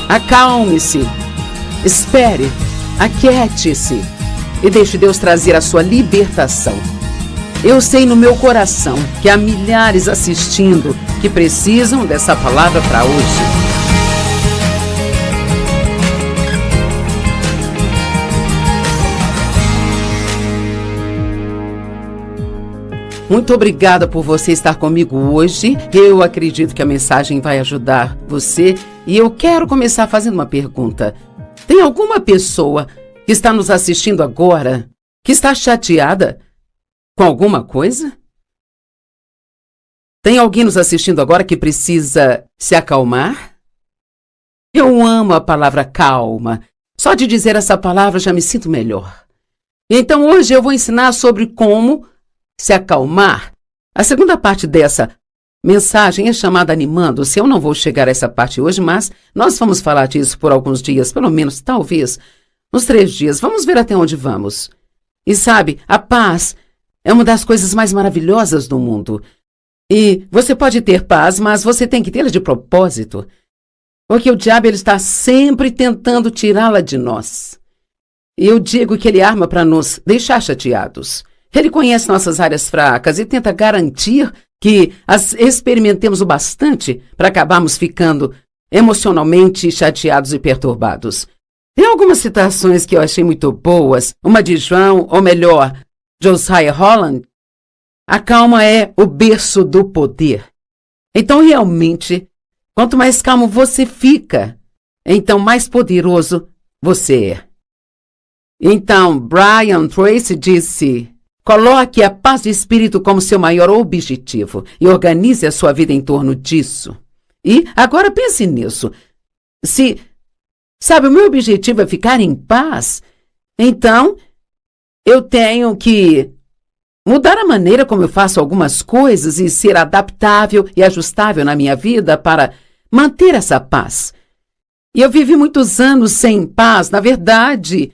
Acalme-se, espere, aquiete-se e deixe Deus trazer a sua libertação. Eu sei no meu coração que há milhares assistindo que precisam dessa palavra para hoje. Muito obrigada por você estar comigo hoje. Eu acredito que a mensagem vai ajudar você. E eu quero começar fazendo uma pergunta. Tem alguma pessoa que está nos assistindo agora que está chateada com alguma coisa? Tem alguém nos assistindo agora que precisa se acalmar? Eu amo a palavra calma. Só de dizer essa palavra já me sinto melhor. Então hoje eu vou ensinar sobre como se acalmar. A segunda parte dessa mensagem é chamada Animando-se. Eu não vou chegar a essa parte hoje, mas nós vamos falar disso por alguns dias, pelo menos, talvez, uns 3 dias. Vamos ver até onde vamos. E sabe, a paz é uma das coisas mais maravilhosas do mundo. E você pode ter paz, mas você tem que tê-la de propósito. Porque o diabo ele está sempre tentando tirá-la de nós. E eu digo que ele arma para nos deixar chateados. Ele conhece nossas áreas fracas e tenta garantir que as experimentemos o bastante para acabarmos ficando emocionalmente chateados e perturbados. Tem algumas citações que eu achei muito boas. Uma de João, ou melhor, Josiah Holland. A calma é o berço do poder. Então, realmente, quanto mais calmo você fica, então mais poderoso você é. Então, Brian Tracy disse: coloque a paz de espírito como seu maior objetivo e organize a sua vida em torno disso. E agora pense nisso. Se, sabe, o meu objetivo é ficar em paz, então eu tenho que mudar a maneira como eu faço algumas coisas e ser adaptável e ajustável na minha vida para manter essa paz. E eu vivi muitos anos sem paz, na verdade.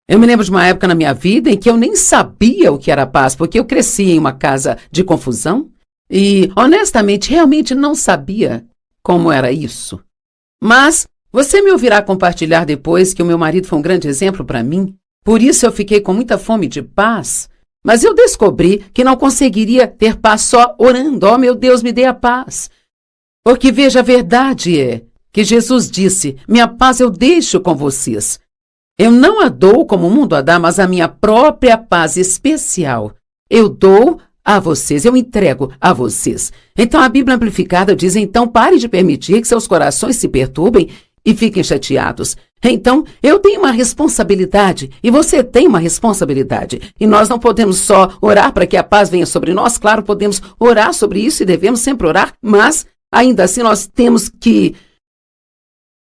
Eu me lembro de uma época na minha vida em que eu nem sabia o que era paz, porque eu cresci em uma casa de confusão e, honestamente, realmente não sabia como era isso. Mas você me ouvirá compartilhar depois que o meu marido foi um grande exemplo para mim. Por isso eu fiquei com muita fome de paz. Mas eu descobri que não conseguiria ter paz só orando. Oh, meu Deus, me dê a paz. Porque, veja, a verdade é que Jesus disse: minha paz eu deixo com vocês. Eu não a dou como o mundo a dá, mas a minha própria paz especial eu dou a vocês, eu entrego a vocês. Então a Bíblia Amplificada diz: então pare de permitir que seus corações se perturbem e fiquem chateados. Então eu tenho uma responsabilidade e você tem uma responsabilidade. E nós não podemos só orar para que a paz venha sobre nós. Claro, podemos orar sobre isso e devemos sempre orar, mas ainda assim nós temos que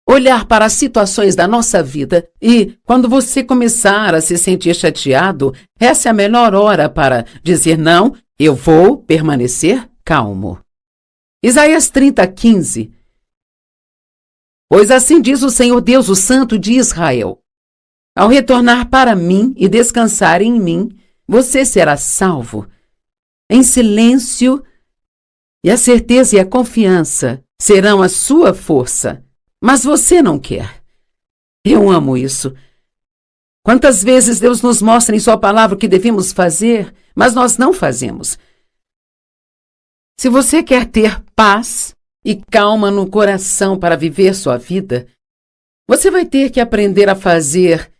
olhar para as situações da nossa vida e, quando você começar a se sentir chateado, essa é a melhor hora para dizer: não, eu vou permanecer calmo. Isaías 30:15. Pois assim diz o Senhor Deus, o Santo de Israel: ao retornar para mim e descansar em mim, você será salvo. Em silêncio, e a certeza e a confiança serão a sua força. Mas você não quer. Eu amo isso. Quantas vezes Deus nos mostra em sua palavra o que devemos fazer, mas nós não fazemos. Se você quer ter paz e calma no coração para viver sua vida, você vai ter que aprender a fazer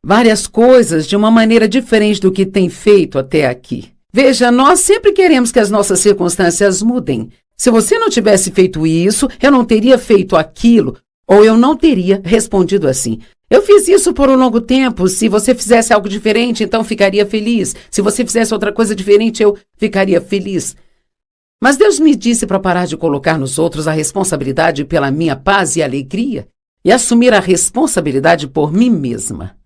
várias coisas de uma maneira diferente do que tem feito até aqui. Veja, nós sempre queremos que as nossas circunstâncias mudem. Se você não tivesse feito isso, eu não teria feito aquilo, ou eu não teria respondido assim. Eu fiz isso por um longo tempo. Se você fizesse algo diferente, então ficaria feliz. Se você fizesse outra coisa diferente, eu ficaria feliz. Mas Deus me disse para parar de colocar nos outros a responsabilidade pela minha paz e alegria e assumir a responsabilidade por mim mesma.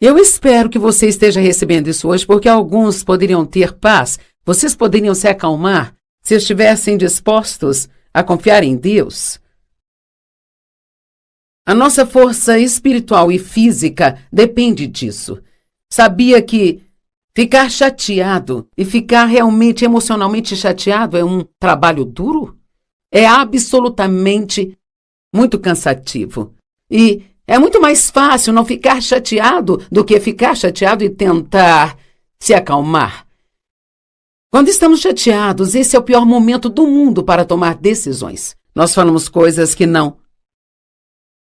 Eu espero que você esteja recebendo isso hoje, porque alguns poderiam ter paz, vocês poderiam se acalmar se estivessem dispostos a confiar em Deus. A nossa força espiritual e física depende disso. Sabia que ficar chateado e ficar realmente emocionalmente chateado é um trabalho duro? É absolutamente muito cansativo. E é muito mais fácil não ficar chateado do que ficar chateado e tentar se acalmar. Quando estamos chateados, esse é o pior momento do mundo para tomar decisões. Nós falamos coisas que não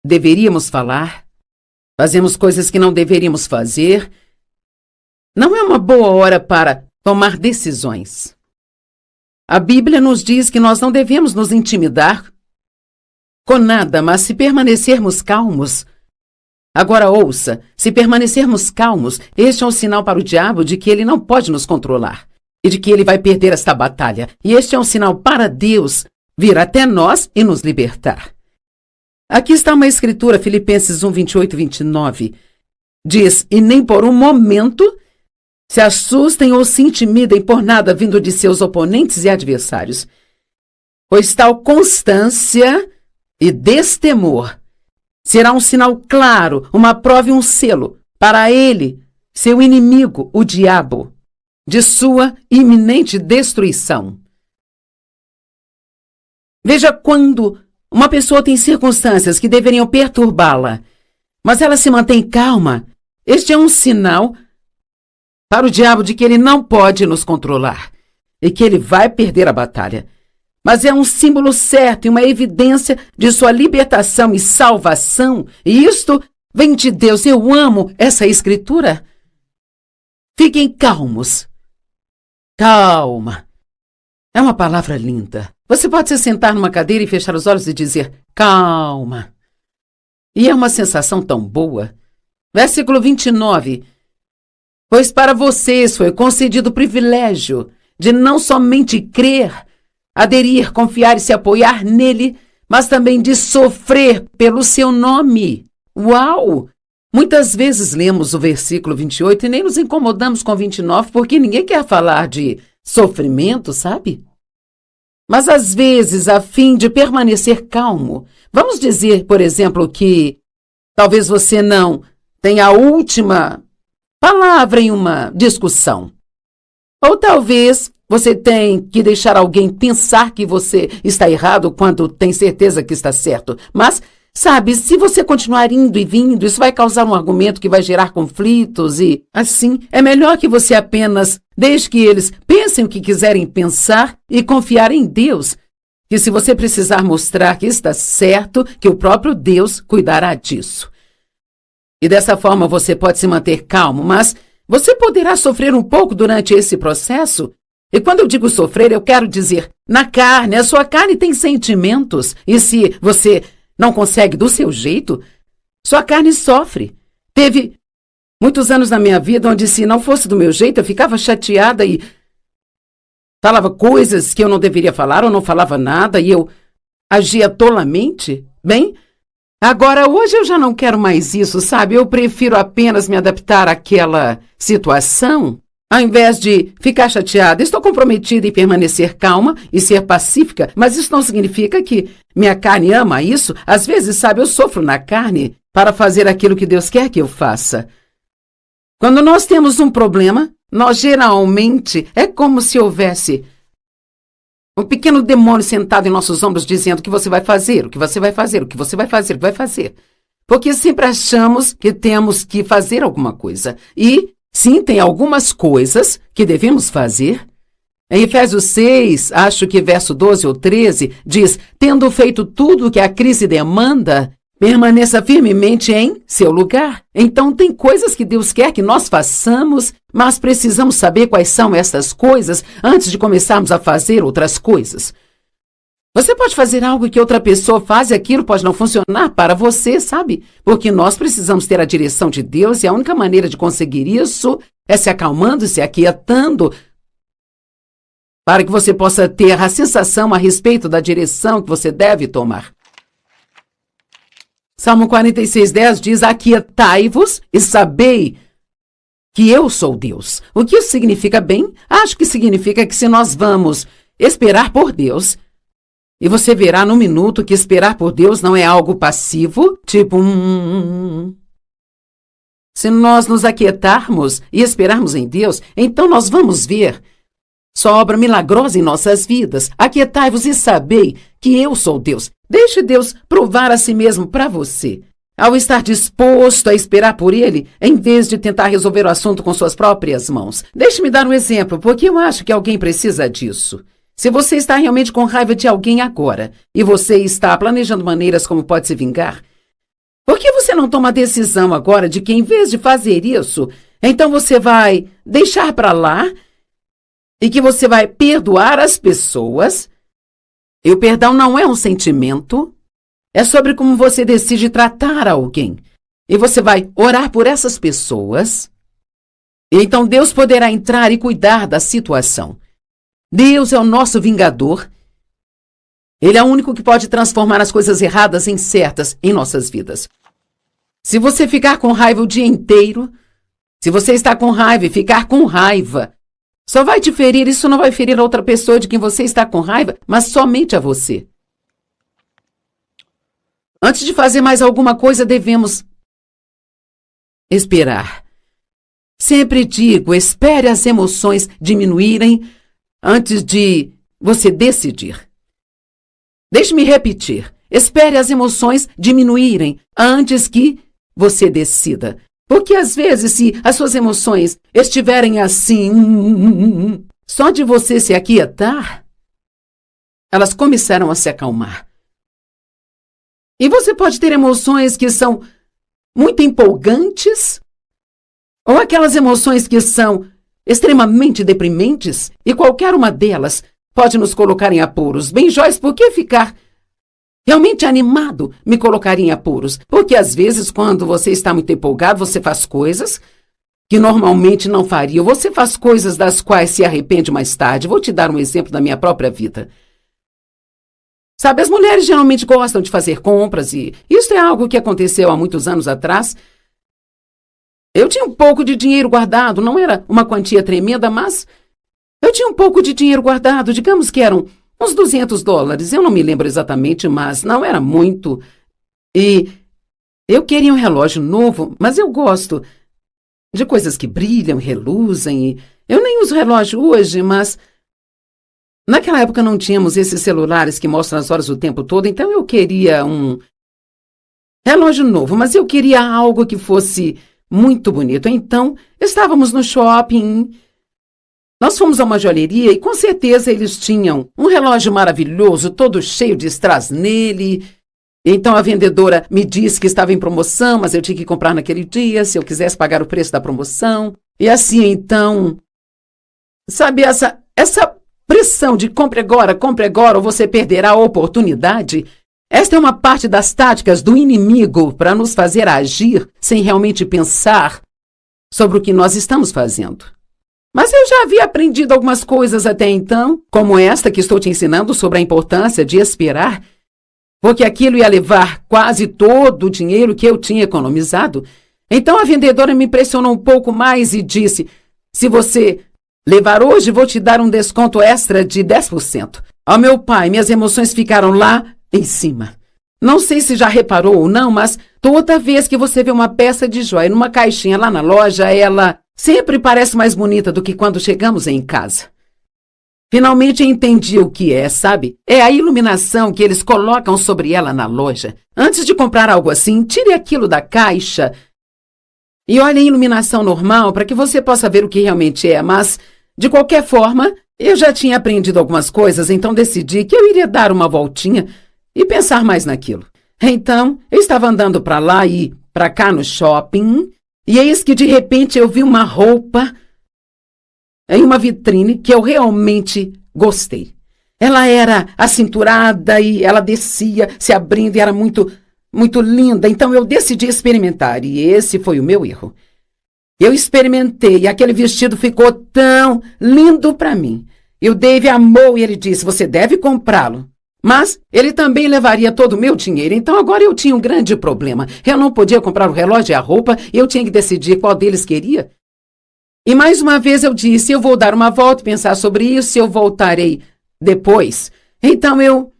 deveríamos falar, fazemos coisas que não deveríamos fazer. Não é uma boa hora para tomar decisões. A Bíblia nos diz que nós não devemos nos intimidar com nada, mas se permanecermos calmos. Agora ouça, se permanecermos calmos, este é um sinal para o diabo de que ele não pode nos controlar e de que ele vai perder esta batalha. E este é um sinal para Deus vir até nós e nos libertar. Aqui está uma escritura, Filipenses 1, 28 e 29. Diz, e nem por um momento se assustem ou se intimidem por nada vindo de seus oponentes e adversários, pois tal constância e destemor será um sinal claro, uma prova e um selo para ele, seu inimigo, o diabo, de sua iminente destruição. Veja quando uma pessoa tem circunstâncias que deveriam perturbá-la, mas ela se mantém calma. Este é um sinal para o diabo de que ele não pode nos controlar e que ele vai perder a batalha. Mas é um símbolo certo e uma evidência de sua libertação e salvação. E isto vem de Deus. Eu amo essa escritura. Fiquem calmos. Calma. É uma palavra linda. Você pode se sentar numa cadeira e fechar os olhos e dizer, calma. E é uma sensação tão boa. Versículo 29. Pois para vocês foi concedido o privilégio de não somente crer, aderir, confiar e se apoiar nele, mas também de sofrer pelo seu nome. Uau! Muitas vezes lemos o versículo 28 e nem nos incomodamos com 29 porque ninguém quer falar de sofrimento, sabe? Mas às vezes, a fim de permanecer calmo, vamos dizer, por exemplo, que talvez você não tenha a última palavra em uma discussão. Ou talvez você tenha que deixar alguém pensar que você está errado quando tem certeza que está certo. Mas, sabe, se você continuar indo e vindo, isso vai causar um argumento que vai gerar conflitos e, assim, é melhor que você apenas deixe que eles pensem o que quiserem pensar e confiar em Deus, que se você precisar mostrar que está certo, que o próprio Deus cuidará disso. E dessa forma você pode se manter calmo, mas você poderá sofrer um pouco durante esse processo. E quando eu digo sofrer, eu quero dizer na carne. A sua carne tem sentimentos. E se você não consegue do seu jeito, sua carne sofre. Teve muitos anos na minha vida onde se não fosse do meu jeito, eu ficava chateada e falava coisas que eu não deveria falar ou não falava nada e eu agia tolamente. Bem, agora, hoje eu já não quero mais isso, sabe? Eu prefiro apenas me adaptar àquela situação, ao invés de ficar chateada. Estou comprometida em permanecer calma e ser pacífica, mas isso não significa que minha carne ama isso. Às vezes, sabe, eu sofro na carne para fazer aquilo que Deus quer que eu faça. Quando nós temos um problema, nós geralmente é como se houvesse um pequeno demônio sentado em nossos ombros dizendo o que você vai fazer, o que você vai fazer, o que você vai fazer, o que vai fazer. Porque sempre achamos que temos que fazer alguma coisa. E, sim, tem algumas coisas que devemos fazer. Em Efésios 6, acho que verso 12 ou 13, diz, tendo feito tudo o que a crise demanda, permaneça firmemente em seu lugar. Então, tem coisas que Deus quer que nós façamos, mas precisamos saber quais são essas coisas antes de começarmos a fazer outras coisas. Você pode fazer algo que outra pessoa faz e aquilo pode não funcionar para você, sabe? Porque nós precisamos ter a direção de Deus e a única maneira de conseguir isso é se acalmando, se aquietando, para que você possa ter a sensação a respeito da direção que você deve tomar. Salmo 46:10 diz, aquietai-vos e sabei que eu sou Deus. O que isso significa bem? Acho que significa que se nós vamos esperar por Deus, e você verá no minuto que esperar por Deus não é algo passivo, tipo Se nós nos aquietarmos e esperarmos em Deus, então nós vamos ver sua obra milagrosa em nossas vidas. Aquietai-vos e sabei que eu sou Deus. Deixe Deus provar a si mesmo para você. Ao estar disposto a esperar por Ele, em vez de tentar resolver o assunto com suas próprias mãos. Deixe-me dar um exemplo, porque eu acho que alguém precisa disso. Se você está realmente com raiva de alguém agora, e você está planejando maneiras como pode se vingar, por que você não toma a decisão agora de que, em vez de fazer isso, então você vai deixar para lá e que você vai perdoar as pessoas? E o perdão não é um sentimento. É sobre como você decide tratar alguém. E você vai orar por essas pessoas. E então Deus poderá entrar e cuidar da situação. Deus é o nosso vingador. Ele é o único que pode transformar as coisas erradas em certas em nossas vidas. Se você ficar com raiva o dia inteiro, se você está com raiva e ficar com raiva, só vai te ferir, isso não vai ferir a outra pessoa de quem você está com raiva, mas somente a você. Antes de fazer mais alguma coisa, devemos esperar. Sempre digo, espere as emoções diminuírem antes de você decidir. Deixe-me repetir. Espere as emoções diminuírem antes que você decida. Porque às vezes, se as suas emoções estiverem assim, só de você se aquietar, elas começarão a se acalmar. E você pode ter emoções que são muito empolgantes, ou aquelas emoções que são extremamente deprimentes, e qualquer uma delas pode nos colocar em apuros. Bem, Joyce, por que ficar realmente animado me colocaria em apuros? Porque às vezes, quando você está muito empolgado, você faz coisas que normalmente não faria. Você faz coisas das quais se arrepende mais tarde. Vou te dar um exemplo da minha própria vida. Sabe, as mulheres geralmente gostam de fazer compras e isso é algo que aconteceu há muitos anos atrás. Eu tinha um pouco de dinheiro guardado, não era uma quantia tremenda, mas eu tinha um pouco de dinheiro guardado, digamos que eram uns $200. Eu não me lembro exatamente, mas não era muito. E eu queria um relógio novo, mas eu gosto de coisas que brilham, reluzem. E eu nem uso relógio hoje, mas naquela época não tínhamos esses celulares que mostram as horas o tempo todo, então eu queria um relógio novo, mas eu queria algo que fosse muito bonito. Então, estávamos no shopping, nós fomos a uma joalheria e com certeza eles tinham um relógio maravilhoso, todo cheio de strass nele. Então a vendedora me disse que estava em promoção, mas eu tinha que comprar naquele dia, se eu quisesse pagar o preço da promoção. E assim, então, sabe, essa pressão de compre agora, ou você perderá a oportunidade. Esta é uma parte das táticas do inimigo para nos fazer agir sem realmente pensar sobre o que nós estamos fazendo. Mas eu já havia aprendido algumas coisas até então, como esta que estou te ensinando sobre a importância de esperar, porque aquilo ia levar quase todo o dinheiro que eu tinha economizado. Então a vendedora me pressionou um pouco mais e disse, se você levar hoje, vou te dar um desconto extra de 10%. Ao meu pai, minhas emoções ficaram lá em cima. Não sei se já reparou ou não, mas toda vez que você vê uma peça de joia numa caixinha lá na loja, ela sempre parece mais bonita do que quando chegamos em casa. Finalmente entendi o que é, sabe? É a iluminação que eles colocam sobre ela na loja. Antes de comprar algo assim, tire aquilo da caixa e olhe a iluminação normal para que você possa ver o que realmente é, mas de qualquer forma, eu já tinha aprendido algumas coisas, então decidi que eu iria dar uma voltinha e pensar mais naquilo. Então, eu estava andando para lá e para cá no shopping, e eis que de repente eu vi uma roupa em uma vitrine que eu realmente gostei. Ela era acinturada e ela descia, se abrindo e era muito, muito linda, então eu decidi experimentar, e esse foi o meu erro. Eu experimentei e aquele vestido ficou tão lindo para mim. E o Dave amou e ele disse, você deve comprá-lo. Mas ele também levaria todo o meu dinheiro, então agora eu tinha um grande problema. Eu não podia comprar o relógio e a roupa, e eu tinha que decidir qual deles queria. E mais uma vez eu disse, eu vou dar uma volta e pensar sobre isso, eu voltarei depois. Então eu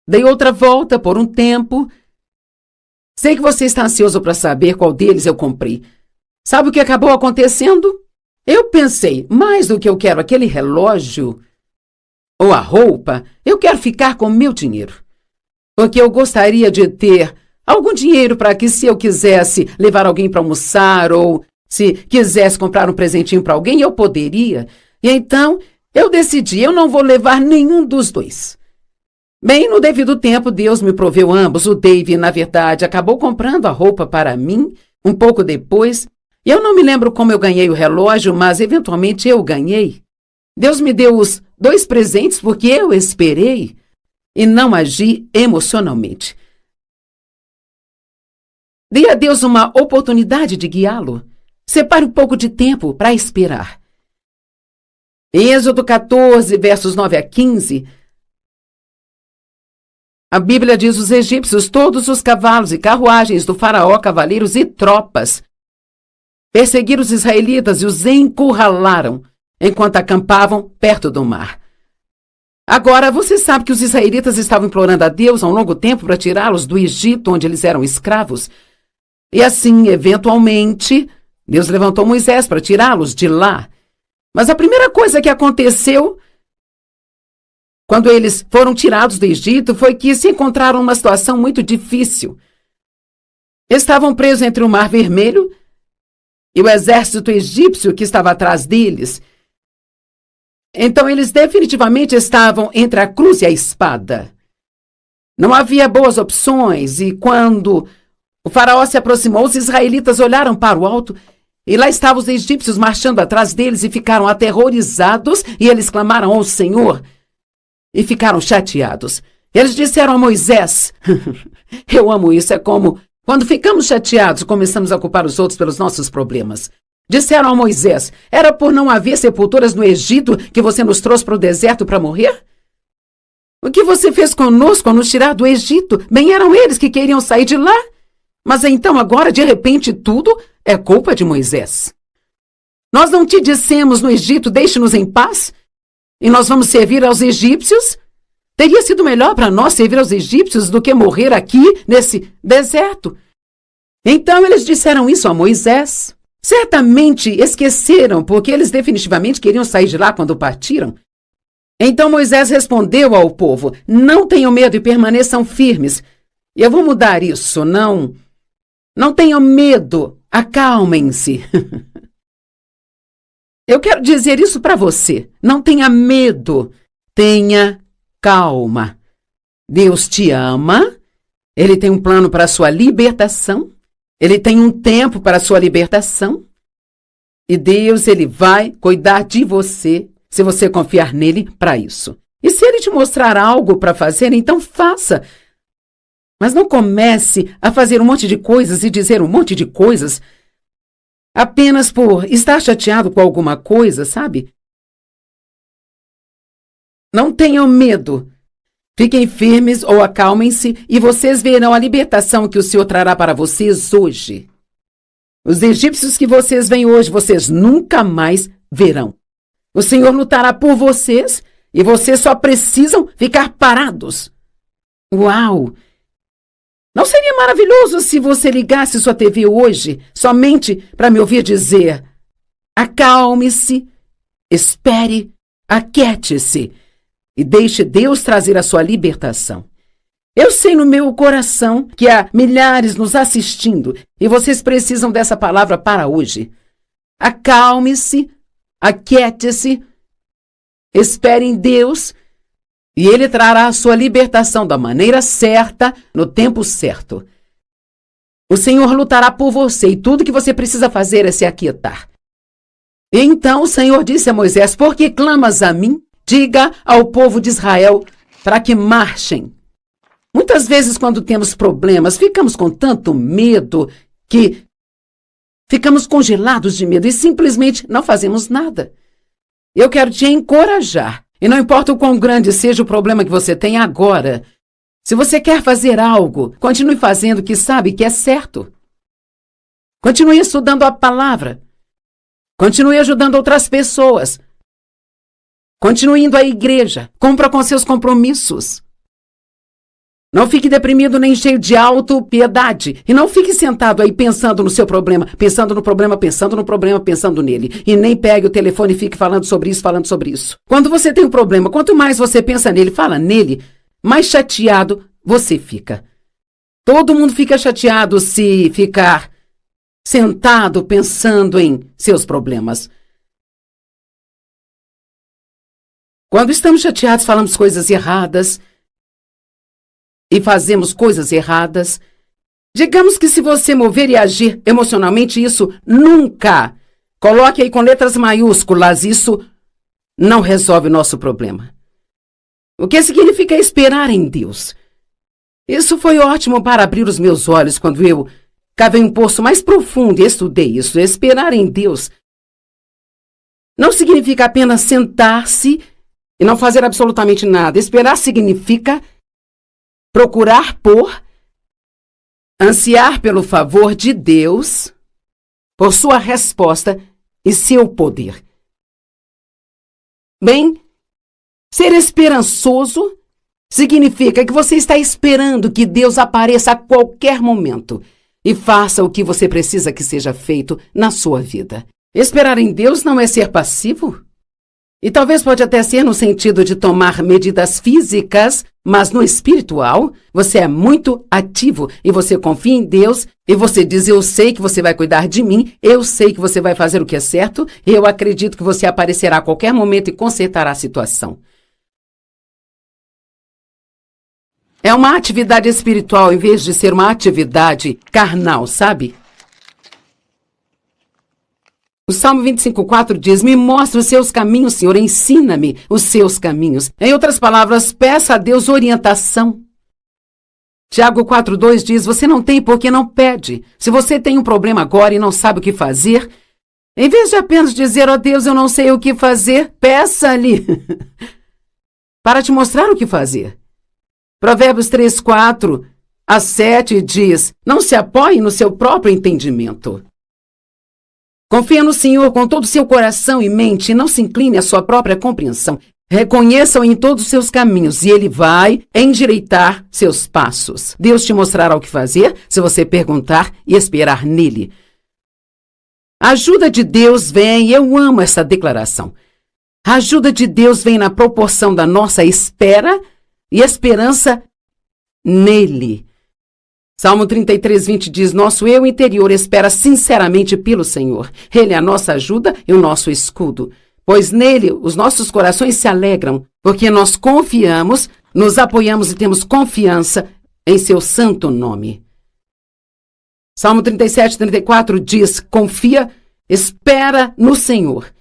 dei outra volta por um tempo. Sei que você está ansioso para saber qual deles eu comprei. Sabe o que acabou acontecendo? Eu pensei, mais do que eu quero aquele relógio ou a roupa, eu quero ficar com o meu dinheiro. Porque eu gostaria de ter algum dinheiro para que, se eu quisesse levar alguém para almoçar ou se quisesse comprar um presentinho para alguém, eu poderia. E então eu decidi, eu não vou levar nenhum dos dois. Bem, no devido tempo, Deus me proveu ambos. O Dave, na verdade, acabou comprando a roupa para mim um pouco depois. Eu não me lembro como eu ganhei o relógio, mas eventualmente eu ganhei. Deus me deu os 2 presentes porque eu esperei e não agi emocionalmente. Dê a Deus uma oportunidade de guiá-lo. Separe um pouco de tempo para esperar. Em Êxodo 14, versos 9 a 15, a Bíblia diz: os egípcios, todos os cavalos e carruagens do faraó, cavaleiros e tropas, perseguiram os israelitas e os encurralaram enquanto acampavam perto do mar. Agora, você sabe que os israelitas estavam implorando a Deus há um longo tempo para tirá-los do Egito, onde eles eram escravos. E assim, eventualmente, Deus levantou Moisés para tirá-los de lá. Mas a primeira coisa que aconteceu quando eles foram tirados do Egito foi que se encontraram numa situação muito difícil. Estavam presos entre o Mar Vermelho e o exército egípcio que estava atrás deles. Então eles definitivamente estavam entre a cruz e a espada. Não havia boas opções, e quando o faraó se aproximou, os israelitas olharam para o alto e lá estavam os egípcios marchando atrás deles e ficaram aterrorizados, e eles clamaram ao Senhor e ficaram chateados. Eles disseram a Moisés, eu amo isso, é como quando ficamos chateados, começamos a culpar os outros pelos nossos problemas. Disseram a Moisés, era por não haver sepulturas no Egito que você nos trouxe para o deserto para morrer? O que você fez conosco ao nos tirar do Egito? Bem, eram eles que queriam sair de lá. Mas então agora, de repente, tudo é culpa de Moisés. Nós não te dissemos no Egito, deixe-nos em paz? E nós vamos servir aos egípcios? Teria sido melhor para nós servir aos egípcios do que morrer aqui, nesse deserto. Então eles disseram isso a Moisés. Certamente esqueceram, porque eles definitivamente queriam sair de lá quando partiram. Então Moisés respondeu ao povo, não tenham medo e permaneçam firmes. E eu vou mudar isso, não tenham medo, acalmem-se. Eu quero dizer isso para você, não tenha medo, tenha calma. Deus te ama, Ele tem um plano para a sua libertação, Ele tem um tempo para a sua libertação, e Deus, Ele vai cuidar de você, se você confiar nele para isso. E se Ele te mostrar algo para fazer, então faça. Mas não comece a fazer um monte de coisas e dizer um monte de coisas apenas por estar chateado com alguma coisa, sabe? Não tenham medo. Fiquem firmes ou acalmem-se e vocês verão a libertação que o Senhor trará para vocês hoje. Os egípcios que vocês veem hoje, vocês nunca mais verão. O Senhor lutará por vocês e vocês só precisam ficar parados. Uau! Não seria maravilhoso se você ligasse sua TV hoje somente para me ouvir dizer: acalme-se, espere, aquiete-se e deixe Deus trazer a sua libertação. Eu sei no meu coração que há milhares nos assistindo e vocês precisam dessa palavra para hoje. Acalme-se, aquiete-se, espere em Deus e Ele trará a sua libertação da maneira certa, no tempo certo. O Senhor lutará por você e tudo que você precisa fazer é se aquietar. E então o Senhor disse a Moisés: por que clamas a mim? Diga ao povo de Israel para que marchem. Muitas vezes, quando temos problemas, ficamos com tanto medo que ficamos congelados de medo e simplesmente não fazemos nada. Eu quero te encorajar. E não importa o quão grande seja o problema que você tem agora, se você quer fazer algo, continue fazendo o que sabe que é certo. Continue estudando a palavra. Continue ajudando outras pessoas. Continue indo à igreja. Cumpra com seus compromissos. Não fique deprimido nem cheio de autopiedade. E não fique sentado aí pensando no seu problema, pensando no problema, pensando no problema, pensando nele. E nem pegue o telefone e fique falando sobre isso, falando sobre isso. Quando você tem um problema, quanto mais você pensa nele, fala nele, mais chateado você fica. Todo mundo fica chateado se ficar sentado pensando em seus problemas. Quando estamos chateados, falamos coisas erradas e fazemos coisas erradas. Digamos que se você mover e agir emocionalmente, isso nunca, coloque aí com letras maiúsculas, isso não resolve o nosso problema. O que significa esperar em Deus? Isso foi ótimo para abrir os meus olhos quando eu cavei um poço mais profundo e estudei isso. Esperar em Deus não significa apenas sentar-se e não fazer absolutamente nada. Esperar significa procurar por, ansiar pelo favor de Deus, por sua resposta e seu poder. Bem, ser esperançoso significa que você está esperando que Deus apareça a qualquer momento e faça o que você precisa que seja feito na sua vida. Esperar em Deus não é ser passivo? E talvez pode até ser no sentido de tomar medidas físicas, mas no espiritual, você é muito ativo e você confia em Deus e você diz, eu sei que você vai cuidar de mim, eu sei que você vai fazer o que é certo e eu acredito que você aparecerá a qualquer momento e consertará a situação. É uma atividade espiritual em vez de ser uma atividade carnal, sabe? O Salmo 25:4 diz, me mostra os seus caminhos, Senhor, ensina-me os seus caminhos. Em outras palavras, peça a Deus orientação. Tiago 4:2 diz, você não tem porque não pede. Se você tem um problema agora e não sabe o que fazer, em vez de apenas dizer, ó Deus, eu não sei o que fazer, peça-lhe para te mostrar o que fazer. Provérbios 3:4-7 diz, não se apoie no seu próprio entendimento. Confia no Senhor com todo o seu coração e mente e não se incline à sua própria compreensão. Reconheça-o em todos os seus caminhos e ele vai endireitar seus passos. Deus te mostrará o que fazer se você perguntar e esperar nele. A ajuda de Deus vem, eu amo essa declaração. A ajuda de Deus vem na proporção da nossa espera e esperança nele. Salmo 33:20 diz, nosso eu interior espera sinceramente pelo Senhor. Ele é a nossa ajuda e o nosso escudo. Pois nele os nossos corações se alegram, porque nós confiamos, nos apoiamos e temos confiança em seu santo nome. Salmo 37:34 diz, confia, espera no Senhor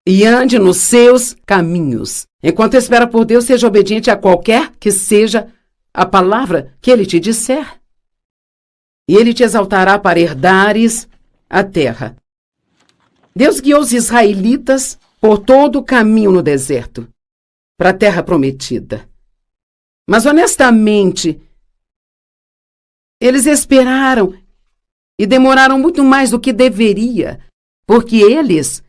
e ande nos seus caminhos. Enquanto espera por Deus, seja obediente a qualquer que seja a palavra que ele te disser. E ele te exaltará para herdares a terra. Deus guiou os israelitas por todo o caminho no deserto, para a terra prometida. Mas, honestamente, eles esperaram e demoraram muito mais do que deveria, porque eles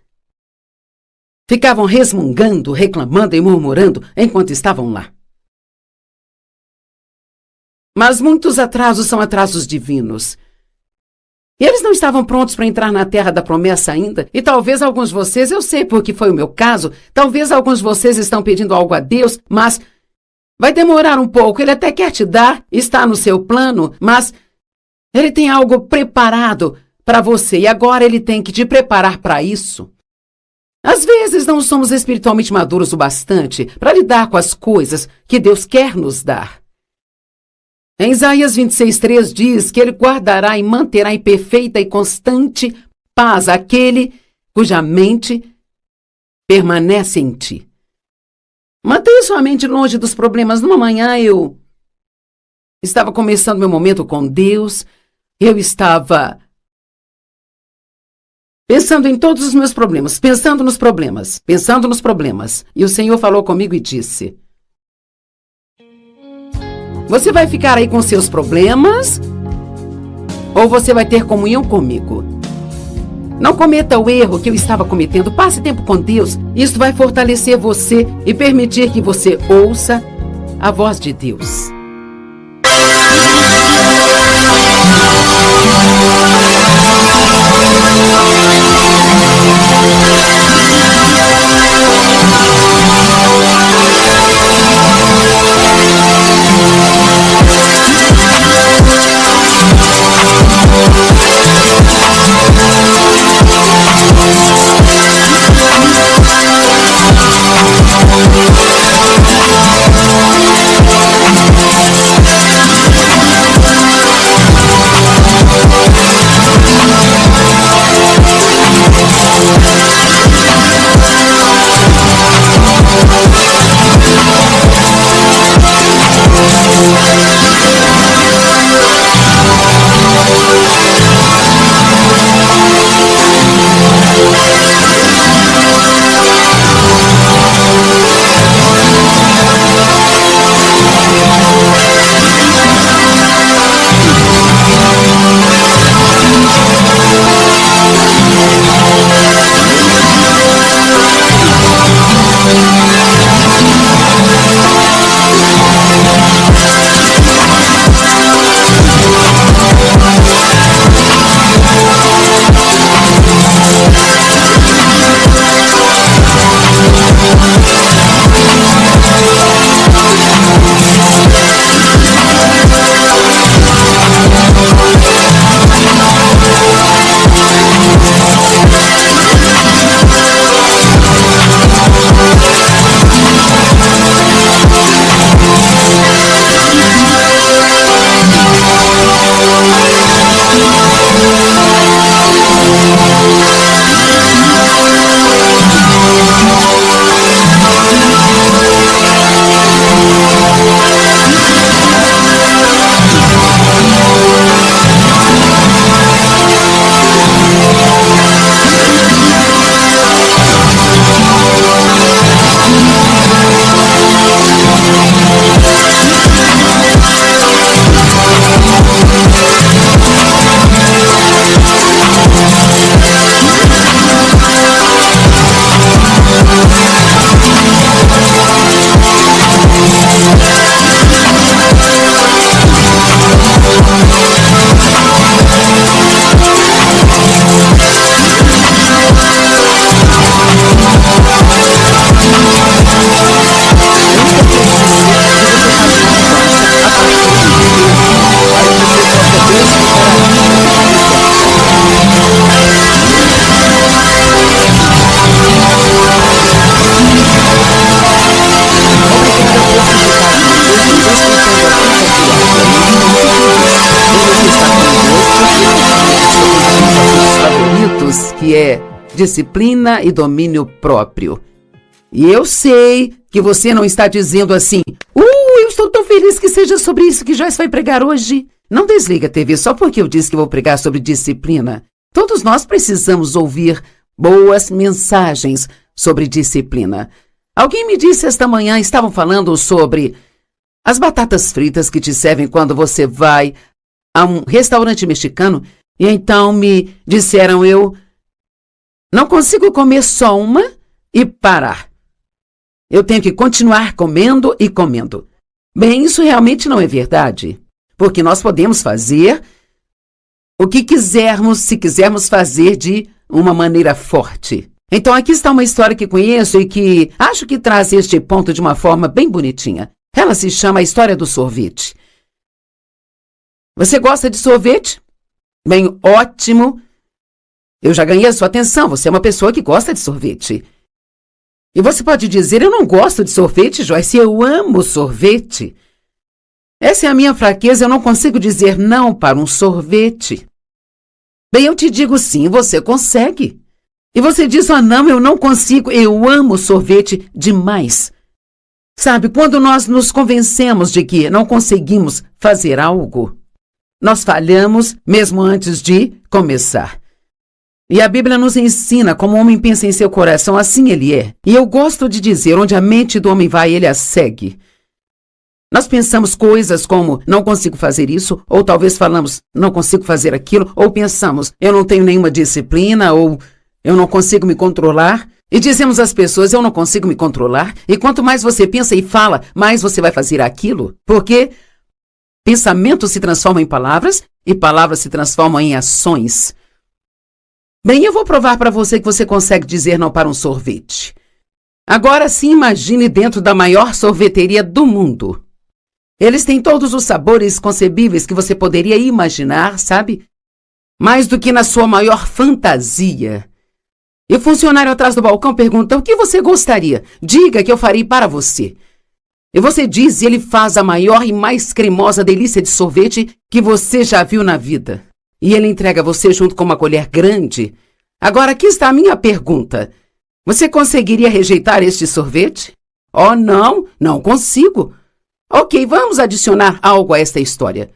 ficavam resmungando, reclamando e murmurando enquanto estavam lá. Mas muitos atrasos são atrasos divinos. E eles não estavam prontos para entrar na terra da promessa ainda. E talvez alguns de vocês, eu sei porque foi o meu caso, talvez alguns de vocês estão pedindo algo a Deus, mas vai demorar um pouco. Ele até quer te dar, está no seu plano, mas ele tem algo preparado para você. E agora ele tem que te preparar para isso. Às vezes não somos espiritualmente maduros o bastante para lidar com as coisas que Deus quer nos dar. Em Isaías 26:3 diz que ele guardará e manterá em perfeita e constante paz aquele cuja mente permanece em ti. Mantenha sua mente longe dos problemas. Numa manhã eu estava começando meu momento com Deus, eu estava pensando em todos os meus problemas, pensando nos problemas. E o Senhor falou comigo e disse, você vai ficar aí com seus problemas ou você vai ter comunhão comigo? Não cometa o erro que eu estava cometendo. Passe tempo com Deus. Isso vai fortalecer você e permitir que você ouça a voz de Deus. Que é disciplina e domínio próprio. E eu sei que você não está dizendo assim, eu estou tão feliz que seja sobre isso que Joyce vai pregar hoje. Não desliga a TV só porque eu disse que vou pregar sobre disciplina. Todos nós precisamos ouvir boas mensagens sobre disciplina. Alguém me disse esta manhã, estavam falando sobre as batatas fritas que te servem quando você vai a um restaurante mexicano, e então me disseram, eu não consigo comer só uma e parar. Eu tenho que continuar comendo e comendo. Bem, isso realmente não é verdade, porque nós podemos fazer o que quisermos, se quisermos fazer de uma maneira forte. Então aqui está uma história que conheço e que acho que traz este ponto de uma forma bem bonitinha. Ela se chama A História do Sorvete. Você gosta de sorvete? Bem, ótimo. Eu já ganhei a sua atenção, você é uma pessoa que gosta de sorvete. E você pode dizer, eu não gosto de sorvete, Joyce, eu amo sorvete. Essa é a minha fraqueza, eu não consigo dizer não para um sorvete. Bem, eu te digo sim, você consegue. E você diz, não, eu não consigo, eu amo sorvete demais. Sabe, quando nós nos convencemos de que não conseguimos fazer algo, nós falhamos mesmo antes de começar. E a Bíblia nos ensina como o homem pensa em seu coração, assim ele é. E eu gosto de dizer, onde a mente do homem vai, ele a segue. Nós pensamos coisas como, não consigo fazer isso, ou talvez falamos, não consigo fazer aquilo, ou pensamos, eu não tenho nenhuma disciplina, ou eu não consigo me controlar. E dizemos às pessoas, eu não consigo me controlar. E quanto mais você pensa e fala, mais você vai fazer aquilo. Porque Pensamentos se transformam em palavras e palavras se transformam em ações. Bem, eu vou provar para você que você consegue dizer não para um sorvete. Agora sim, imagine dentro da maior sorveteria do mundo. Eles têm todos os sabores concebíveis que você poderia imaginar, sabe? Mais do que na sua maior fantasia. E o funcionário atrás do balcão pergunta: o que você gostaria? Diga que eu farei para você. E você diz e ele faz a maior e mais cremosa delícia de sorvete que você já viu na vida. E ele entrega a você junto com uma colher grande. Agora aqui está a minha pergunta. Você conseguiria rejeitar este sorvete? Oh, não, não consigo. Ok, vamos adicionar algo a esta história.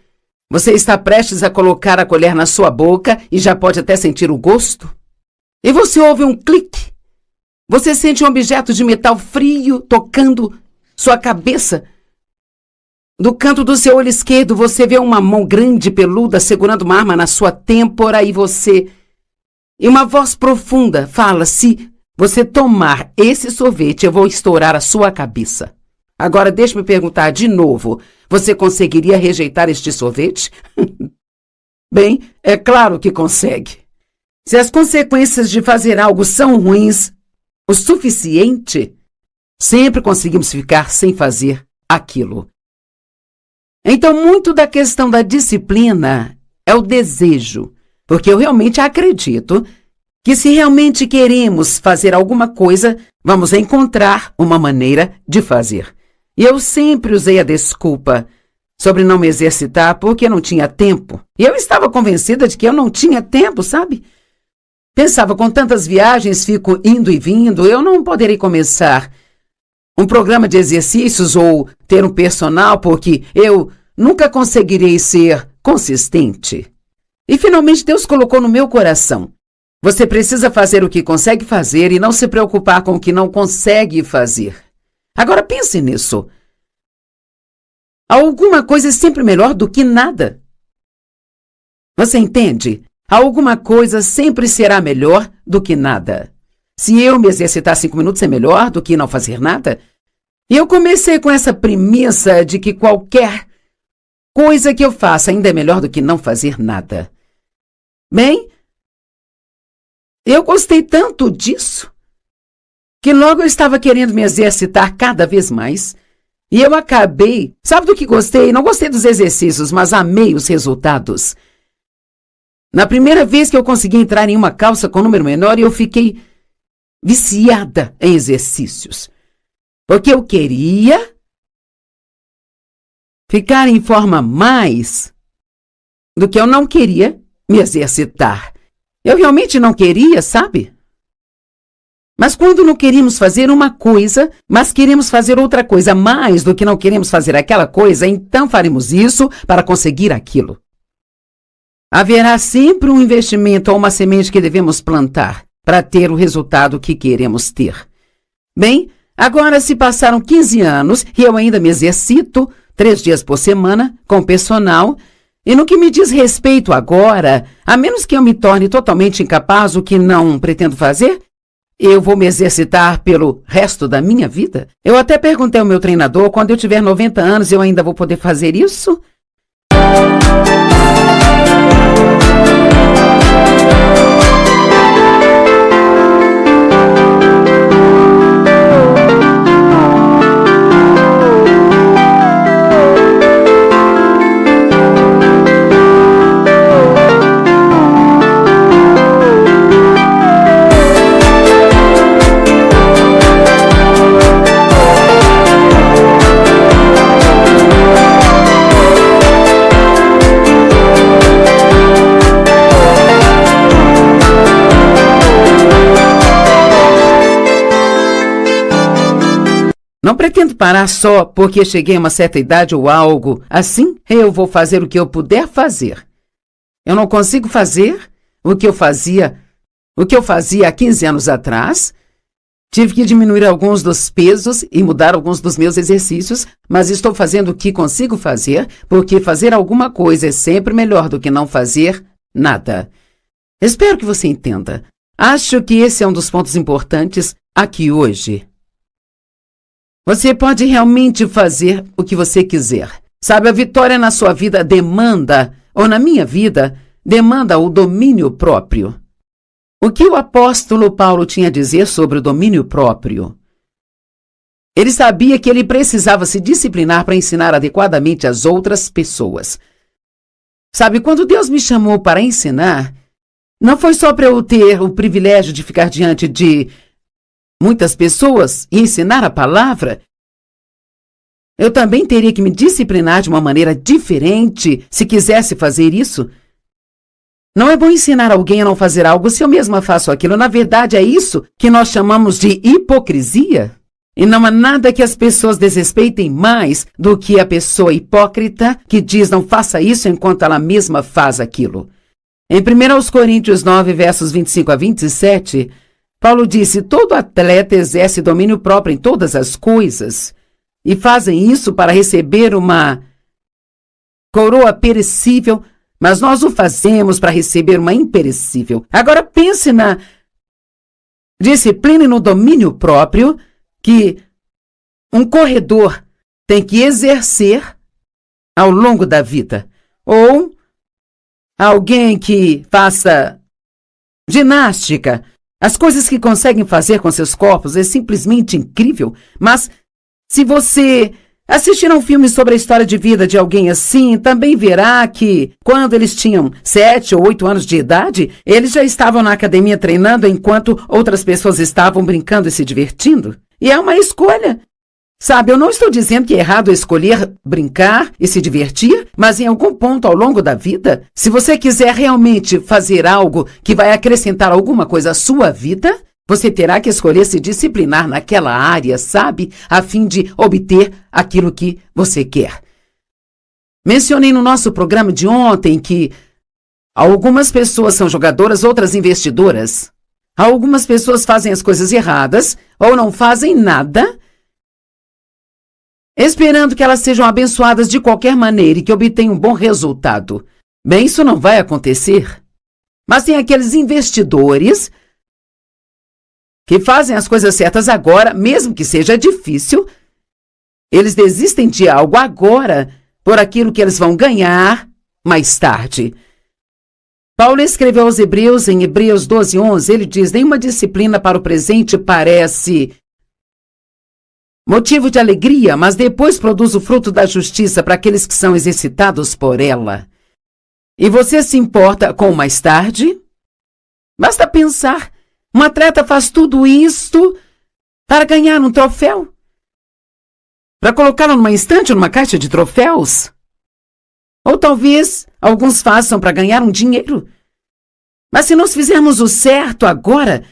Você está prestes a colocar a colher na sua boca e já pode até sentir o gosto? E você ouve um clique. Você sente um objeto de metal frio tocando sua cabeça. Do canto do seu olho esquerdo, você vê uma mão grande, peluda, segurando uma arma na sua têmpora e uma voz profunda fala: se você tomar esse sorvete, eu vou estourar a sua cabeça. Agora deixe-me perguntar de novo. Você conseguiria rejeitar este sorvete? Bem, é claro que consegue. Se as consequências de fazer algo são ruins o suficiente, sempre conseguimos ficar sem fazer aquilo. Então, muito da questão da disciplina é o desejo, porque eu realmente acredito que se realmente queremos fazer alguma coisa, vamos encontrar uma maneira de fazer. E eu sempre usei a desculpa sobre não me exercitar porque não tinha tempo. E eu estava convencida de que eu não tinha tempo, sabe? Pensava, com tantas viagens, fico indo e vindo, eu não poderei começar um programa de exercícios ou ter um personal porque eu nunca conseguirei ser consistente. E finalmente Deus colocou no meu coração: você precisa fazer o que consegue fazer e não se preocupar com o que não consegue fazer. Agora pense nisso. Alguma coisa é sempre melhor do que nada. Você entende? Alguma coisa sempre será melhor do que nada. Se eu me exercitar 5 minutos é melhor do que não fazer nada? E eu comecei com essa premissa de que qualquer coisa que eu faça ainda é melhor do que não fazer nada. Bem, eu gostei tanto disso que logo eu estava querendo me exercitar cada vez mais. E eu acabei, sabe do que gostei? Não gostei dos exercícios, mas amei os resultados. Na primeira vez que eu consegui entrar em uma calça com número menor, eu fiquei viciada em exercícios. Porque eu queria ficar em forma mais do que eu não queria me exercitar. Eu realmente não queria, sabe? Mas quando não queremos fazer uma coisa, mas queremos fazer outra coisa mais do que não queremos fazer aquela coisa, então faremos isso para conseguir aquilo. Haverá sempre um investimento ou uma semente que devemos plantar para ter o resultado que queremos ter. Bem, agora se passaram 15 anos e eu ainda me exercito 3 dias por semana com personal, e no que me diz respeito agora, a menos que eu me torne totalmente incapaz, o que não pretendo fazer, eu vou me exercitar pelo resto da minha vida? Eu até perguntei ao meu treinador: quando eu tiver 90 anos, eu ainda vou poder fazer isso? Não pretendo parar só porque cheguei a uma certa idade ou algo assim. Eu vou fazer o que eu puder fazer. Eu não consigo fazer o que eu fazia há 15 anos atrás. Tive que diminuir alguns dos pesos e mudar alguns dos meus exercícios, mas estou fazendo o que consigo fazer, porque fazer alguma coisa é sempre melhor do que não fazer nada. Espero que você entenda. Acho que esse é um dos pontos importantes aqui hoje. Você pode realmente fazer o que você quiser, Sabe, a vitória na sua vida demanda, ou na minha vida, demanda o domínio próprio. O que o apóstolo Paulo tinha a dizer sobre o domínio próprio? Ele sabia que ele precisava se disciplinar para ensinar adequadamente às outras pessoas. Sabe, quando Deus me chamou para ensinar, não foi só para eu ter o privilégio de ficar diante de muitas pessoas e ensinar a palavra. Eu também teria que me disciplinar de uma maneira diferente se quisesse fazer isso. Não é bom ensinar alguém a não fazer algo se eu mesma faço aquilo. Na verdade, é isso que nós chamamos de hipocrisia. E não há nada que as pessoas desrespeitem mais do que a pessoa hipócrita que diz não faça isso enquanto ela mesma faz aquilo. Em 1 Coríntios 9, versos 25 a 27, Paulo disse: todo atleta exerce domínio próprio em todas as coisas e fazem isso para receber uma coroa perecível, mas nós o fazemos para receber uma imperecível. Agora pense na disciplina e no domínio próprio que um corredor tem que exercer ao longo da vida. Ou alguém que faça ginástica. As coisas que conseguem fazer com seus corpos é simplesmente incrível. Mas se você assistir a um filme sobre a história de vida de alguém assim, também verá que quando eles tinham 7 ou 8 anos de idade, eles já estavam na academia treinando enquanto outras pessoas estavam brincando e se divertindo. E é uma escolha. Sabe, eu não estou dizendo que é errado escolher brincar e se divertir, mas em algum ponto ao longo da vida, se você quiser realmente fazer algo que vai acrescentar alguma coisa à sua vida, você terá que escolher se disciplinar naquela área, sabe? A fim de obter aquilo que você quer. Mencionei no nosso programa de ontem que algumas pessoas são jogadoras, outras investidoras. Algumas pessoas fazem as coisas erradas ou não fazem nada, esperando que elas sejam abençoadas de qualquer maneira e que obtenham um bom resultado. Bem, isso não vai acontecer. Mas tem aqueles investidores que fazem as coisas certas agora, mesmo que seja difícil. Eles desistem de algo agora por aquilo que eles vão ganhar mais tarde. Paulo escreveu aos Hebreus, em Hebreus 12:11, ele diz: nenhuma disciplina para o presente parece motivo de alegria, mas depois produz o fruto da justiça para aqueles que são exercitados por ela. E você se importa com o mais tarde? Basta pensar, um atleta faz tudo isto para ganhar um troféu? Para colocá-lo numa estante ou numa caixa de troféus? Ou talvez alguns façam para ganhar um dinheiro. Mas se nós fizermos o certo agora,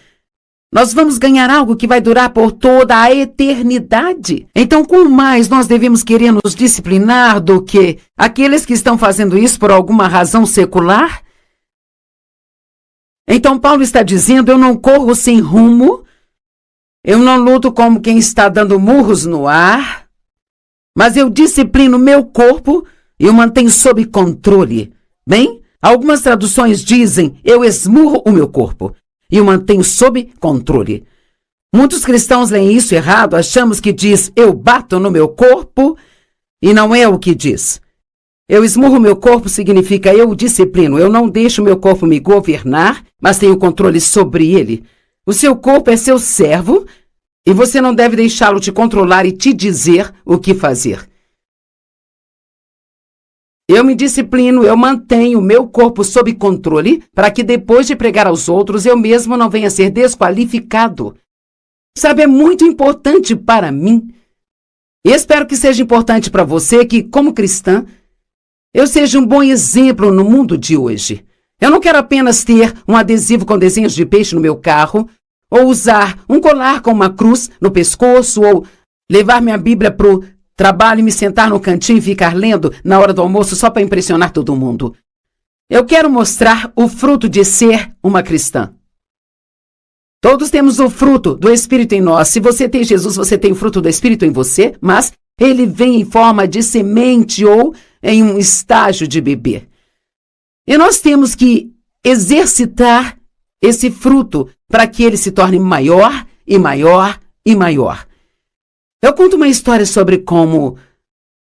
nós vamos ganhar algo que vai durar por toda a eternidade. Então, quanto mais nós devemos querer nos disciplinar do que aqueles que estão fazendo isso por alguma razão secular? Então, Paulo está dizendo: eu não corro sem rumo, eu não luto como quem está dando murros no ar, mas eu disciplino meu corpo e o mantenho sob controle. Bem, algumas traduções dizem: eu esmurro o meu corpo e o mantenho sob controle. Muitos cristãos leem isso errado, achamos que diz: eu bato no meu corpo, e não é o que diz. Eu esmurro meu corpo significa eu o disciplino, eu não deixo meu corpo me governar, mas tenho controle sobre ele. O seu corpo é seu servo, e você não deve deixá-lo te controlar e te dizer o que fazer. Eu me disciplino, eu mantenho o meu corpo sob controle para que depois de pregar aos outros eu mesmo não venha a ser desqualificado. Sabe, é muito importante para mim. E espero que seja importante para você que, como cristã, eu seja um bom exemplo no mundo de hoje. Eu não quero apenas ter um adesivo com desenhos de peixe no meu carro, ou usar um colar com uma cruz no pescoço, ou levar minha Bíblia para o trabalho e me sentar no cantinho e ficar lendo na hora do almoço só para impressionar todo mundo. Eu quero mostrar o fruto de ser uma cristã. Todos temos o fruto do Espírito em nós. Se você tem Jesus, você tem o fruto do Espírito em você, mas ele vem em forma de semente ou em um estágio de bebê. E nós temos que exercitar esse fruto para que ele se torne maior e maior e maior. Eu conto uma história sobre como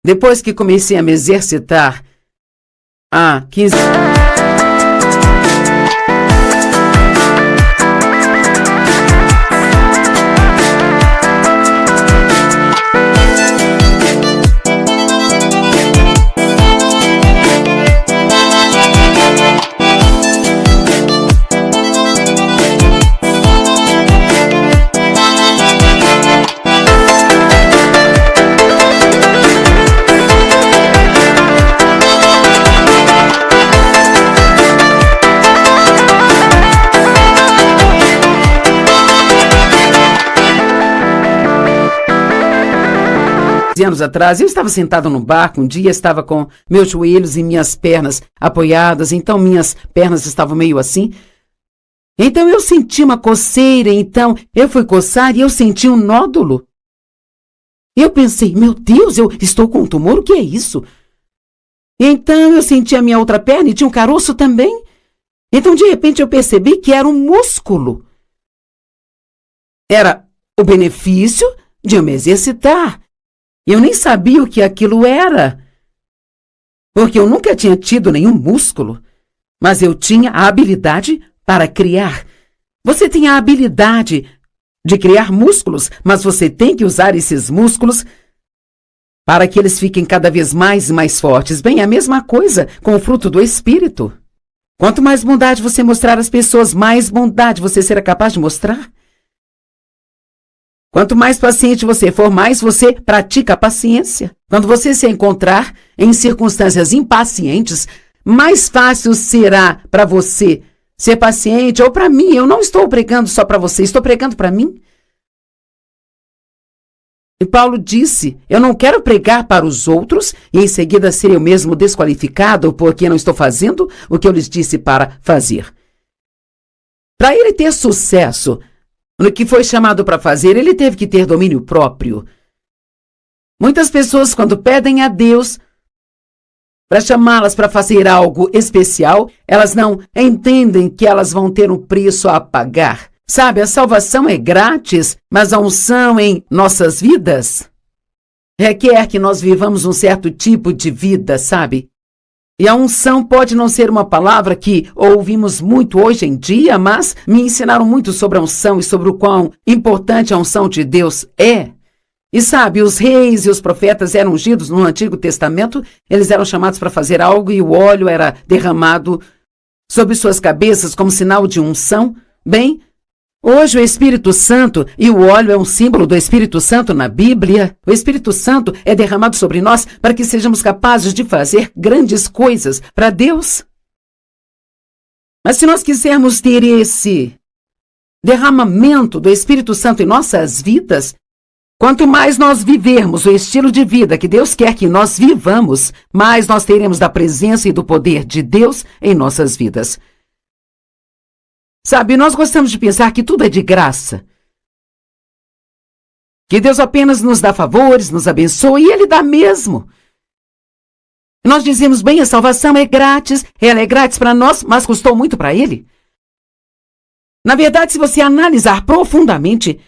Depois que comecei a me exercitar há 15 anos atrás, eu estava sentado no barco, um dia estava com meus joelhos e minhas pernas apoiadas, então minhas pernas estavam meio assim. Então eu senti uma coceira, então eu fui coçar e eu senti um nódulo. Eu pensei, meu Deus, eu estou com um tumor, o que é isso? Então eu senti a minha outra perna e tinha um caroço também. Então de repente eu percebi que era um músculo. Era o benefício de eu me exercitar. Eu nem sabia o que aquilo era, porque eu nunca tinha tido nenhum músculo, mas eu tinha a habilidade para criar. Você tem a habilidade de criar músculos, mas você tem que usar esses músculos para que eles fiquem cada vez mais e mais fortes. Bem, a mesma coisa com o fruto do Espírito. Quanto mais bondade você mostrar às pessoas, mais bondade você será capaz de mostrar. Quanto mais paciente você for, mais você pratica a paciência. Quando você se encontrar em circunstâncias impacientes, mais fácil será para você ser paciente ou para mim. Eu não estou pregando só para você, estou pregando para mim. E Paulo disse, eu não quero pregar para os outros e em seguida ser eu mesmo desqualificado porque não estou fazendo o que eu lhes disse para fazer. Para ele ter sucesso no que foi chamado para fazer, ele teve que ter domínio próprio. Muitas pessoas, quando pedem a Deus para chamá-las para fazer algo especial, elas não entendem que elas vão ter um preço a pagar. Sabe, a salvação é grátis, mas a unção em nossas vidas requer que nós vivamos um certo tipo de vida, sabe? E a unção pode não ser uma palavra que ouvimos muito hoje em dia, mas me ensinaram muito sobre a unção e sobre o quão importante a unção de Deus é. E sabe, os reis e os profetas eram ungidos no Antigo Testamento, eles eram chamados para fazer algo e o óleo era derramado sobre suas cabeças como sinal de unção. Bem, hoje o Espírito Santo e o óleo é um símbolo do Espírito Santo na Bíblia. O Espírito Santo é derramado sobre nós para que sejamos capazes de fazer grandes coisas para Deus. Mas se nós quisermos ter esse derramamento do Espírito Santo em nossas vidas, quanto mais nós vivermos o estilo de vida que Deus quer que nós vivamos, mais nós teremos da presença e do poder de Deus em nossas vidas. Sabe, nós gostamos de pensar que tudo é de graça. Que Deus apenas nos dá favores, nos abençoa, e Ele dá mesmo. Nós dizemos, bem, a salvação é grátis, ela é grátis para nós, mas custou muito para Ele. Na verdade, se você analisar profundamente,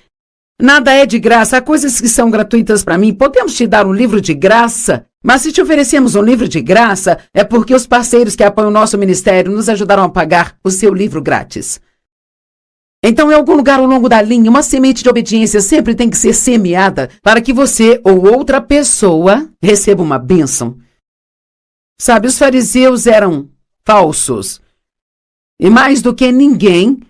nada é de graça, há coisas que são gratuitas para mim. Podemos te dar um livro de graça, mas se te oferecemos um livro de graça, é porque os parceiros que apoiam o nosso ministério nos ajudaram a pagar o seu livro grátis. Então, em algum lugar ao longo da linha, uma semente de obediência sempre tem que ser semeada para que você ou outra pessoa receba uma bênção. Sabe, os fariseus eram falsos. E mais do que ninguém,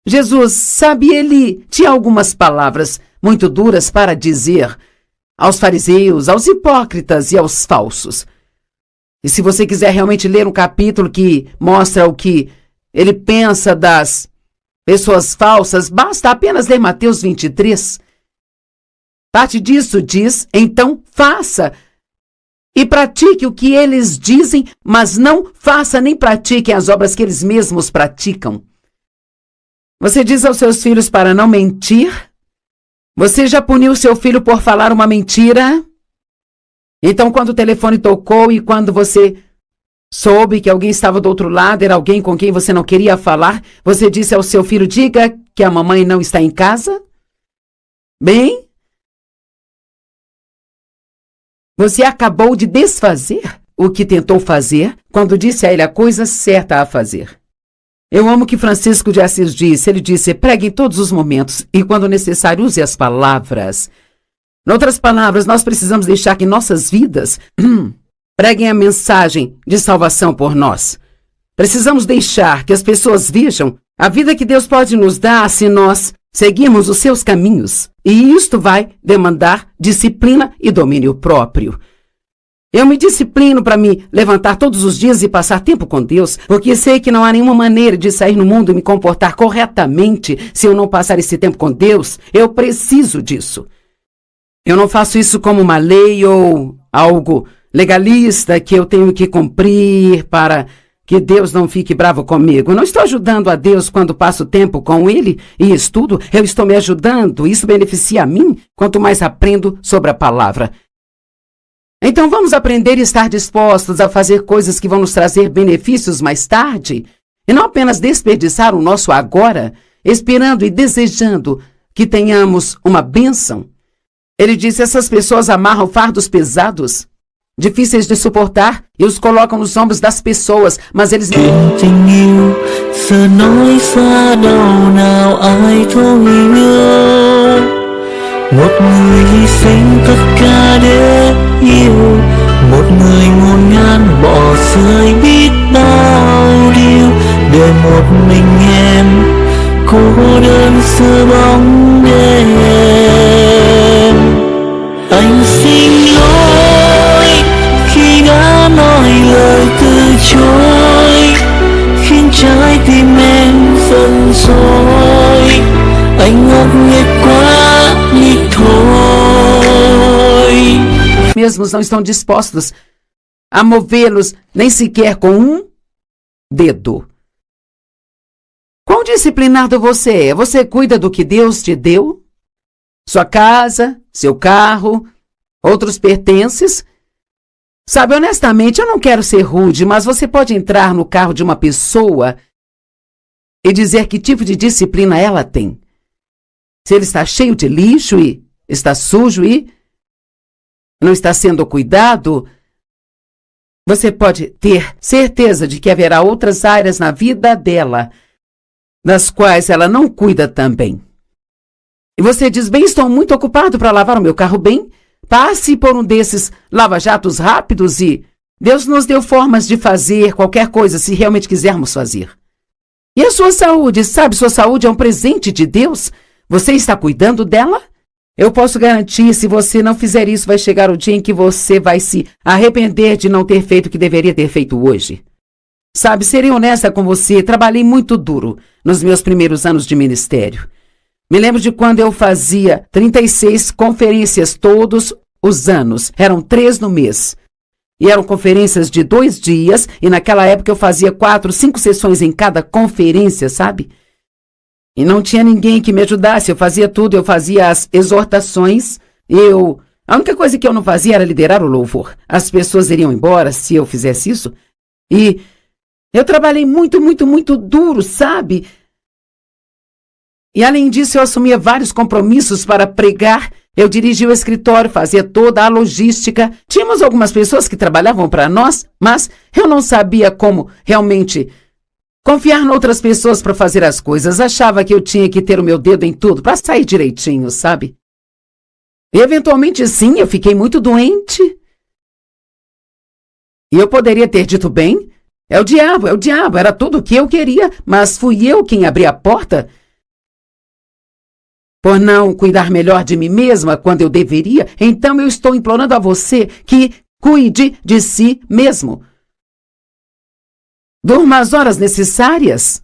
Jesus, sabe, ele tinha algumas palavras muito duras para dizer aos fariseus, aos hipócritas e aos falsos. E se você quiser realmente ler um capítulo que mostra o que ele pensa das pessoas falsas, basta apenas ler Mateus 23. Parte disso diz, então faça e pratique o que eles dizem, mas não faça nem pratique as obras que eles mesmos praticam. Você diz aos seus filhos para não mentir? Você já puniu seu filho por falar uma mentira? Então, quando o telefone tocou e quando você soube que alguém estava do outro lado, era alguém com quem você não queria falar, você disse ao seu filho, diga que a mamãe não está em casa? Bem, Você acabou de desfazer o que tentou fazer quando disse a ele a coisa certa a fazer. Eu amo o que Francisco de Assis disse. Ele disse: pregue em todos os momentos e, quando necessário, use as palavras. Em outras palavras, nós precisamos deixar que nossas vidas preguem a mensagem de salvação por nós. Precisamos deixar que as pessoas vejam a vida que Deus pode nos dar se nós seguirmos os seus caminhos. E isto vai demandar disciplina e domínio próprio. Eu me disciplino para me levantar todos os dias e passar tempo com Deus, porque sei que não há nenhuma maneira de sair no mundo e me comportar corretamente se eu não passar esse tempo com Deus. Eu preciso disso. Eu não faço isso como uma lei ou algo legalista que eu tenho que cumprir para que Deus não fique bravo comigo. Eu não estou ajudando a Deus quando passo tempo com Ele e estudo. Eu estou me ajudando. Isso beneficia a mim quanto mais aprendo sobre a palavra. Então vamos aprender e estar dispostos a fazer coisas que vão nos trazer benefícios mais tarde, e não apenas desperdiçar o nosso agora, esperando e desejando que tenhamos uma bênção. Ele disse: essas pessoas amarram fardos pesados, difíceis de suportar, e os colocam nos ombros das pessoas, mas eles não... Một người hy sinh tất cả để yêu, một người ngổn ngang bỏ rơi biết bao điều, để một mình em cô đơn giữa bóng đêm. Anh xin lỗi khi đã nói lời từ chối, khiến trái tim em giận dỗi. Anh ngốc nghếch quá. Mesmos não estão dispostos a movê-los nem sequer com um dedo. Quão disciplinado você é? Você cuida do que Deus te deu? Sua casa, seu carro, outros pertences? Sabe, honestamente, eu não quero ser rude, mas você pode entrar no carro de uma pessoa e dizer que tipo de disciplina ela tem. Se ele está cheio de lixo e está sujo e não está sendo cuidado, você pode ter certeza de que haverá outras áreas na vida dela, das quais ela não cuida também. E você diz: bem, estou muito ocupado para lavar o meu carro bem. Passe por um desses lava-jatos rápidos e Deus nos deu formas de fazer qualquer coisa se realmente quisermos fazer. E a sua saúde, sabe, sua saúde é um presente de Deus. Você está cuidando dela? Eu posso garantir, se você não fizer isso, vai chegar o dia em que você vai se arrepender de não ter feito o que deveria ter feito hoje. Sabe, serei honesta com você, trabalhei muito duro nos meus primeiros anos de ministério. Me lembro de quando eu fazia 36 conferências todos os anos. Eram 3 no mês. E eram conferências de 2 dias, e naquela época eu fazia 4, 5 sessões em cada conferência, sabe? E não tinha ninguém que me ajudasse, eu fazia tudo, eu fazia as exortações, a única coisa que eu não fazia era liderar o louvor. As pessoas iriam embora se eu fizesse isso. E eu trabalhei muito, muito, muito duro, sabe? E além disso, eu assumia vários compromissos para pregar. Eu dirigia o escritório, fazia toda a logística. Tínhamos algumas pessoas que trabalhavam para nós, mas eu não sabia como realmente confiar em outras pessoas para fazer as coisas. Achava que eu tinha que ter o meu dedo em tudo para sair direitinho, sabe? E eventualmente, sim, eu fiquei muito doente. E eu poderia ter dito: bem, é o diabo, era tudo o que eu queria, mas fui eu quem abri a porta por não cuidar melhor de mim mesma quando eu deveria. Então eu estou implorando a você que cuide de si mesmo. Durma as horas necessárias.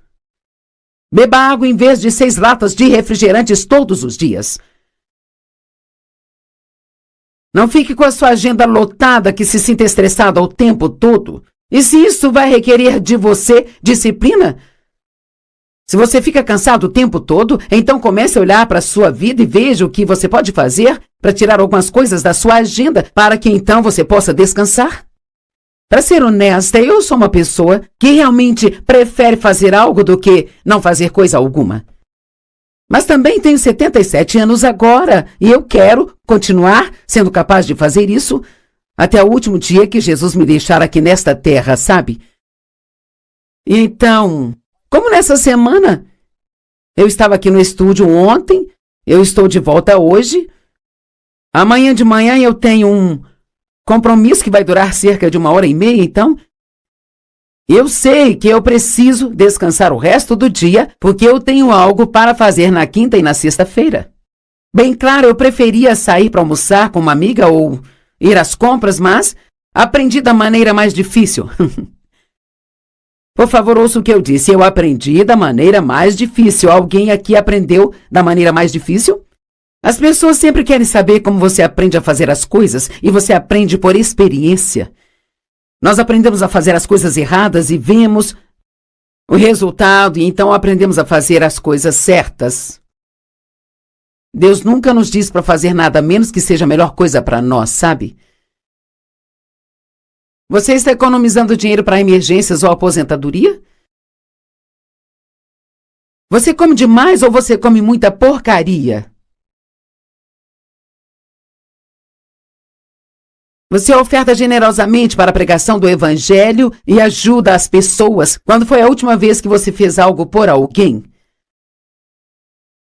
Beba água em vez de 6 latas de refrigerantes todos os dias. Não fique com a sua agenda lotada que se sinta estressado o tempo todo. E se isso vai requerer de você disciplina, se você fica cansado o tempo todo, então comece a olhar para a sua vida e veja o que você pode fazer para tirar algumas coisas da sua agenda para que então você possa descansar. Para ser honesta, eu sou uma pessoa que realmente prefere fazer algo do que não fazer coisa alguma. Mas também tenho 77 anos agora e eu quero continuar sendo capaz de fazer isso até o último dia que Jesus me deixar aqui nesta terra, sabe? Então, como nessa semana, eu estava aqui no estúdio ontem, eu estou de volta hoje. Amanhã de manhã eu tenho um compromisso que vai durar cerca de 1h30, então eu sei que eu preciso descansar o resto do dia, porque eu tenho algo para fazer na quinta e na sexta-feira. Bem claro, eu preferia sair para almoçar com uma amiga ou ir às compras, mas aprendi da maneira mais difícil. Por favor, ouça o que eu disse. Eu aprendi da maneira mais difícil. Alguém aqui aprendeu da maneira mais difícil? As pessoas sempre querem saber como você aprende a fazer as coisas e você aprende por experiência. Nós aprendemos a fazer as coisas erradas e vemos o resultado e então aprendemos a fazer as coisas certas. Deus nunca nos diz para fazer nada a menos que seja a melhor coisa para nós, sabe? Você está economizando dinheiro para emergências ou aposentadoria? Você come demais ou você come muita porcaria? Você oferta generosamente para a pregação do Evangelho e ajuda as pessoas. Quando foi a última vez que você fez algo por alguém?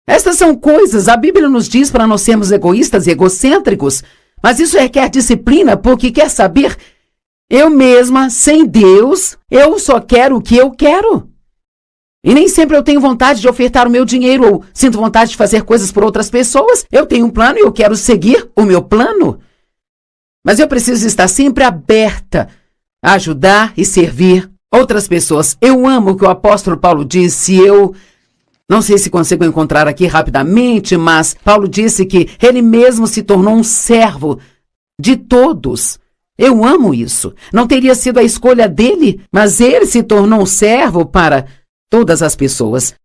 Estas são coisas, a Bíblia nos diz para não sermos egoístas e egocêntricos, mas isso requer disciplina, porque quer saber, eu mesma, sem Deus, eu só quero o que eu quero. E nem sempre eu tenho vontade de ofertar o meu dinheiro ou sinto vontade de fazer coisas por outras pessoas. Eu tenho um plano e eu quero seguir o meu plano. Mas eu preciso estar sempre aberta a ajudar e servir outras pessoas. Eu amo o que o apóstolo Paulo disse. Eu não sei se consigo encontrar aqui rapidamente, mas Paulo disse que ele mesmo se tornou um servo de todos. Eu amo isso. Não teria sido a escolha dele, mas ele se tornou um servo para todas as pessoas.